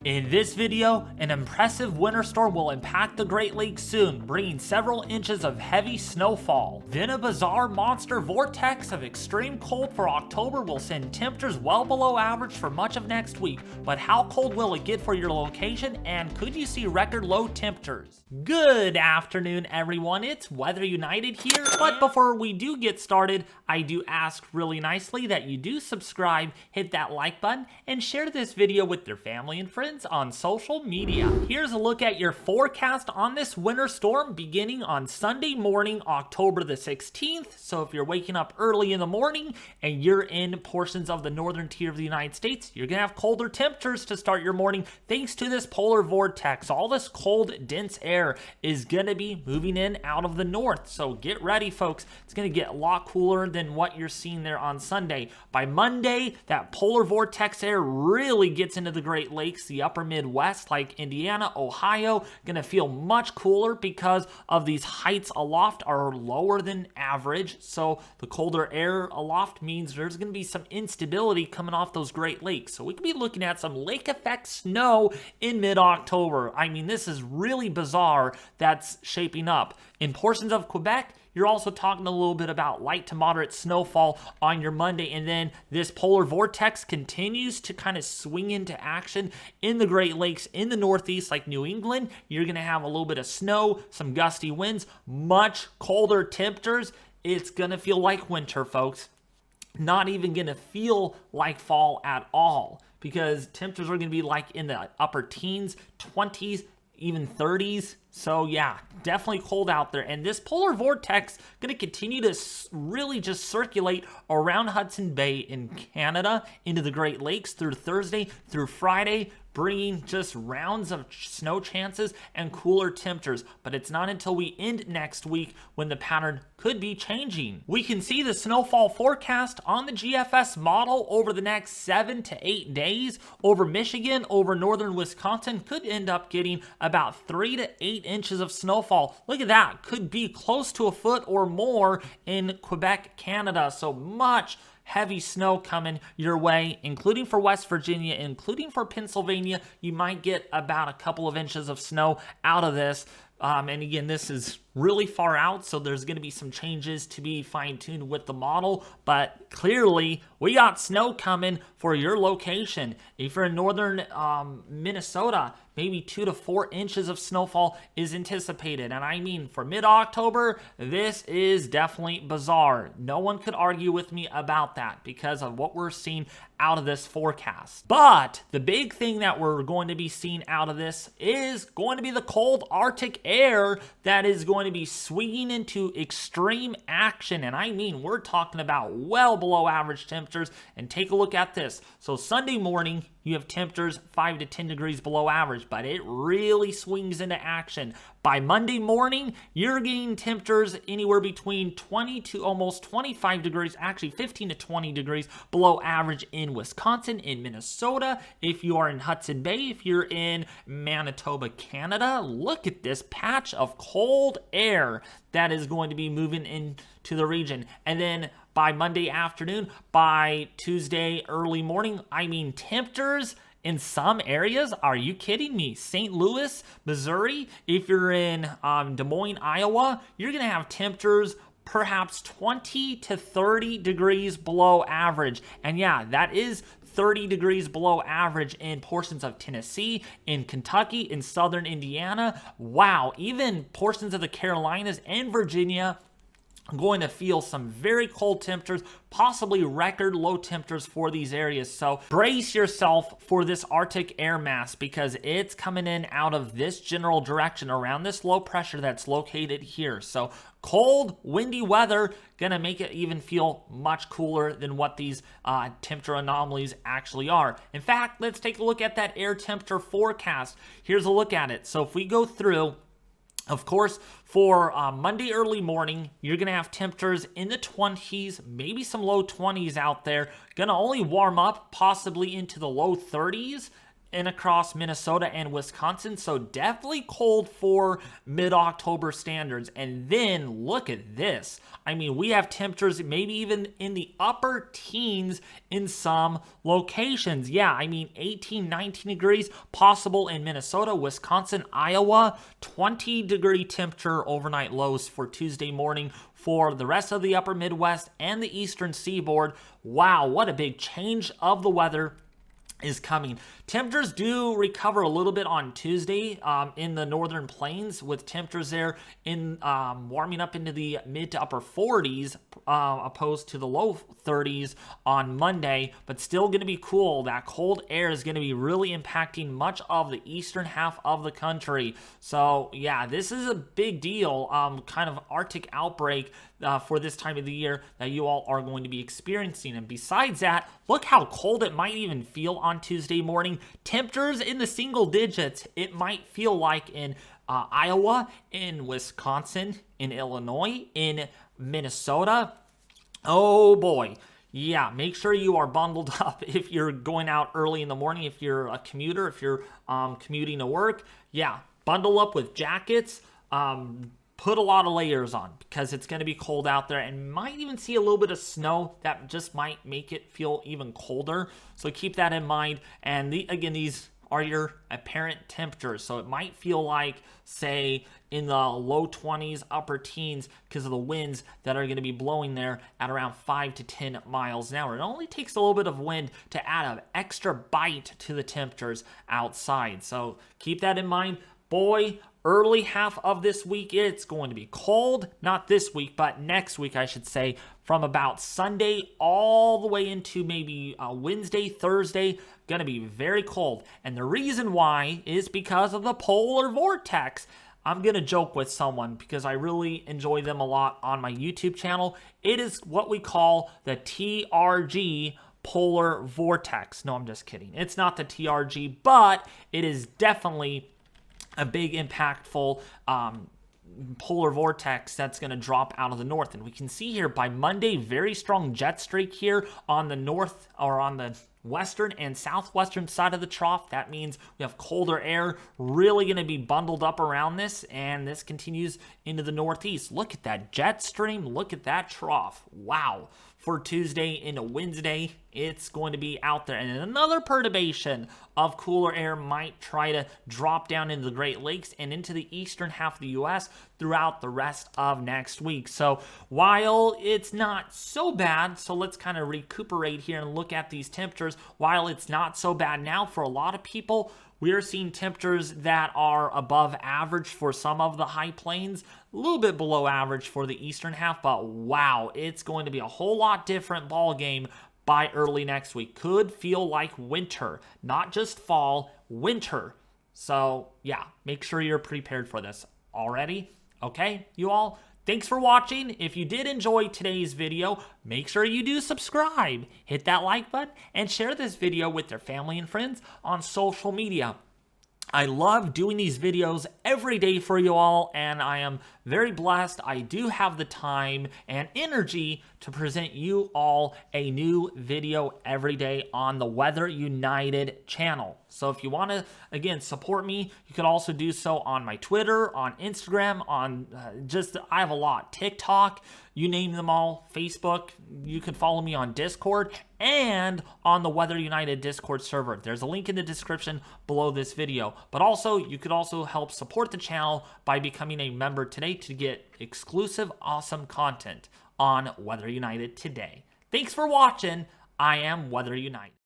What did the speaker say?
In this video, an impressive winter storm will impact the Great Lakes soon, bringing several inches of heavy snowfall. Then a bizarre monster vortex of extreme cold for October will send temperatures well below average for much of next week. But how cold will it get for your location, and could you see record low temperatures? Good afternoon, everyone. It's Weather United here. But before we do get started, I do ask really nicely that you do subscribe, hit that like button, and share this video with your family and friends on social media. Here's a look at your forecast on this winter storm beginning on Sunday morning, October the 16th. So if you're waking up early in the morning and you're in portions of the northern tier of the United States, you're gonna have colder temperatures to start your morning thanks to this polar vortex. All this cold, dense air is gonna be moving in out of the north. So get ready, folks. It's gonna get a lot cooler than what you're seeing there on Sunday. By Monday, that polar vortex air really gets into the Great Lakes, the upper Midwest like Indiana, Ohio, gonna feel much cooler because of these heights aloft are lower than average. So the colder air aloft means there's gonna be some instability coming off those Great Lakes. So we could be looking at some lake effect snow in mid-October. I mean, this is really bizarre that's shaping up. In portions of Quebec, you're also talking a little bit about light to moderate snowfall on your Monday, and then this polar vortex continues to kind of swing into action in the Great Lakes in the Northeast like New England. You're going to have a little bit of snow, some gusty winds, much colder temperatures. It's going to feel like winter, folks. Not even going to feel like fall at all because temperatures are going to be like in the upper teens, 20s, even 30s. So yeah, definitely cold out there. And this polar vortex going to continue to really just circulate around Hudson Bay in Canada into the Great Lakes through Thursday, through Friday, bringing just rounds of snow chances and cooler temperatures. But it's not until we end next week when the pattern could be changing. We can see the snowfall forecast on the GFS model over the next 7 to 8 days. Over Michigan, over northern Wisconsin, could end up getting about 3 to 8 inches of snowfall. Look at that. Could be close to a foot or more in Quebec, Canada. So much heavy snow coming your way, including for West Virginia, including for Pennsylvania. You might get about a couple of inches of snow out of this. And again, this is really far out, so there's going to be some changes to be fine-tuned with the model, but clearly we got snow coming for your location. If you're in northern Minnesota, maybe 2 to 4 inches of snowfall is anticipated. And I mean, for mid-October, this is definitely bizarre. No one could argue with me about that because of what we're seeing out of this forecast. But the big thing that we're going to be seeing out of this is going to be the cold Arctic air that is going to be swinging into extreme action. And I mean, we're talking about well below average temperatures. And take a look at this. So Sunday morning, you have temperatures 5 to 10 degrees below average, but it really swings into action. By Monday morning, you're getting temperatures anywhere between 20 to almost 25 degrees, actually 15 to 20 degrees below average in Wisconsin, in Minnesota. If you are in Hudson Bay, if you're in Manitoba, Canada, look at this patch of cold air that is going to be moving into the region. And then by Monday afternoon, by Tuesday early morning, I mean temperatures in some areas, are you kidding me? St. Louis, Missouri, if you're in Des Moines, Iowa, you're going to have temperatures perhaps 20 to 30 degrees below average. And yeah, that is 30 degrees below average in portions of Tennessee, in Kentucky, in southern Indiana. Wow, even portions of the Carolinas and Virginia going to feel some very cold temperatures, possibly record low temperatures for these areas. So brace yourself for this Arctic air mass because it's coming in out of this general direction around this low pressure that's located here. So cold, windy weather gonna make it even feel much cooler than what these temperature anomalies actually are. In fact, let's take a look at that air temperature forecast. Here's a look at it. So if we go through, of course, for Monday early morning, you're going to have temperatures in the 20s, maybe some low 20s out there. Going to only warm up possibly into the low 30s and across Minnesota and Wisconsin, so definitely cold for mid-October standards. And then look at this. I mean, we have temperatures maybe even in the upper teens in some locations. Yeah, I mean 18, 19 degrees possible in Minnesota, Wisconsin, Iowa. 20-degree temperature overnight lows for Tuesday morning for the rest of the upper Midwest and the eastern seaboard. Wow, what a big change of the weather is coming. Temperatures do recover a little bit on Tuesday in the northern plains, with temperatures there in warming up into the mid to upper 40s opposed to the low 30s on Monday, but still going to be cool. That cold air is going to be really impacting much of the eastern half of the country. So yeah, this is a big deal, kind of Arctic outbreak for this time of the year that you all are going to be experiencing. And besides that, look how cold it might even feel on Tuesday morning. Temperatures in the single digits, it might feel like in Iowa, in Wisconsin, in Illinois, in Minnesota. Oh boy. Yeah, make sure you are bundled up if you're going out early in the morning, if you're a commuter, if you're commuting to work. Yeah, bundle up with jackets. Put a lot of layers on because it's going to be cold out there, and might even see a little bit of snow that just might make it feel even colder. So keep that in mind. And again, these are your apparent temperatures. So it might feel like, say, in the low 20s, upper teens because of the winds that are going to be blowing there at around 5 to 10 miles an hour. It only takes a little bit of wind to add an extra bite to the temperatures outside. So keep that in mind. Boy, early half of this week, it's going to be cold. Not this week, but next week, I should say, from about Sunday all the way into maybe Wednesday, Thursday, going to be very cold. And the reason why is because of the polar vortex. I'm going to joke with someone because I really enjoy them a lot on my YouTube channel. It is what we call the TRG polar vortex. No, I'm just kidding. It's not the TRG, but it is definitely a big impactful polar vortex that's going to drop out of the north. And we can see here by Monday, very strong jet streak here on the north, or on the western and southwestern side of the trough. That means we have colder air really going to be bundled up around this, and this continues into the northeast. Look at that jet stream. Look at that trough. Wow. For Tuesday into Wednesday, it's going to be out there. And another perturbation of cooler air might try to drop down into the Great Lakes and into the eastern half of the U.S. throughout the rest of next week. So while it's not so bad, so let's kind of recuperate here and look at these temperatures. While it's not so bad now for a lot of people, we are seeing temperatures that are above average for some of the high plains, a little bit below average for the eastern half, but wow, it's going to be a whole lot different ball game by early next week. Could feel like winter, not just fall, winter. So yeah, make sure you're prepared for this already. Okay, you all? Thanks for watching. If you did enjoy today's video, make sure you do subscribe, hit that like button, and share this video with your family and friends on social media. I love doing these videos every day for you all, and I am very blessed. I do have the time and energy to present you all a new video every day on the Weather United channel. So if you want to, again, support me, you can also do so on my Twitter, on Instagram, on I have a lot. TikTok, you name them all, Facebook. You can follow me on Discord and on the Weather United Discord server. There's a link in the description below this video. But also, you could also help support the channel by becoming a member today to get exclusive, awesome content on Weather United today. Thanks for watching. I am Weather United.